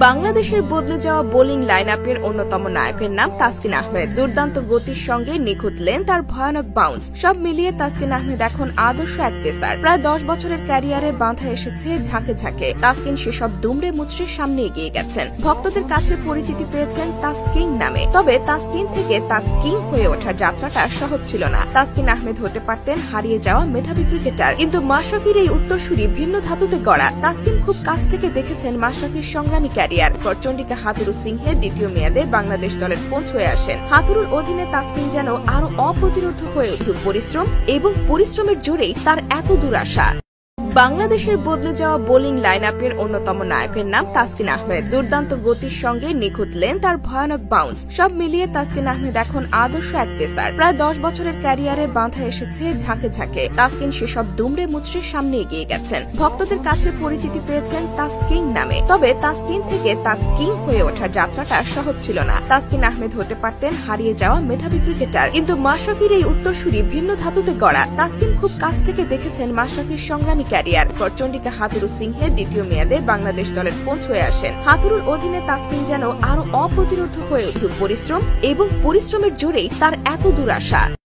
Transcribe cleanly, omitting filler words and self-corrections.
বাংলাদেশের বদলে যাওয়া বোলিং লাইনআপের অন্যতম নায়কের নাম তাসকিন আহমেদ। দুর্দান্ত গতির সঙ্গে নিখুঁত লেন্থ আর ভয়ানক বাউন্স, সব মিলিয়ে তাসকিন আহমেদ এখন আদর্শ এক পেসার। প্রায় 10 বছরের ক্যারিয়ারে বাঁধা এসেছে ঝাঁকে ঝাঁকে। তাসকিন সেসব দুমড়ে মুচড়ে সামনে এগিয়ে গেছেন। ভক্তদের কাছে পরিচিতি পেয়েছেন তাসকিং নামে। তবে তাসকিন থেকে তাসকিং হয়ে ওঠার যাত্রাটা সহজ ছিল না। তাসকিন আহমেদ হতে পারতেন হারিয়ে যাওয়া মেধাবী ক্রিকেটার, কিন্তু মাশরাফির এই উত্তরসূরি ভিন্ন ধাতুতে গড়া। তাসকিন খুব কাছ থেকে দেখেছেন মাশরাফির সংগ্রামী ক্যারিয়ার। চন্ডিকা হাথুরু সিংহে দ্বিতীয় মেয়াদে বাংলাদেশ দলের কোচ হয়ে আসেন। হাথুরুর অধীনে তাসকিন যেন আরো অপ্রতিরোধ হয়ে উঠল। পরিশ্রম এবং পরিশ্রমের জোরেই তার এত দূর আসা। বাংলাদেশের বদলে যাওয়া বোলিং লাইনআপের অন্যতম নায়কের নাম তাসকিন আহমেদ। দুর্দান্ত গতির সঙ্গে নিখুঁত লেন্থ আর ভয়ানক বাউন্স, সব মিলিয়ে তাসকিন আহমেদ এখন আদর্শ এক পেসার। প্রায় 10 বছরের ক্যারিয়ারে বাঁধা এসেছে ঝাঁকে ঝাঁকে। তাসকিন সেসব দুমড়ে মুচড়ে সামনে এগিয়ে গেছেন। ভক্তদের কাছে পরিচিতি পেয়েছেন তাসকিং নামে। তবে তাসকিন থেকে তাসকিং হয়ে ওঠার যাত্রাটা সহজ ছিল না। তাসকিন আহমেদ হতে পারতেন হারিয়ে যাওয়া মেধাবী ক্রিকেটার, কিন্তু মাশরাফির এই উত্তরসূরি ভিন্ন ধাতুতে গড়া। তাসকিন খুব কাছ থেকে দেখেছেন মাশরাফির সংগ্রামী ক্যারিয়ার। চন্ডিকা হাথুরু সিংহে দ্বিতীয় মেয়াদে বাংলাদেশ দলের কোচ হয়ে আসেন। হাথুরুর অধীনে তাসকিন যেন আরো অপ্রতিরোধ হয়ে উঠল। পরিশ্রম এবং পরিশ্রমের জোরেই তার এত দূর আসা।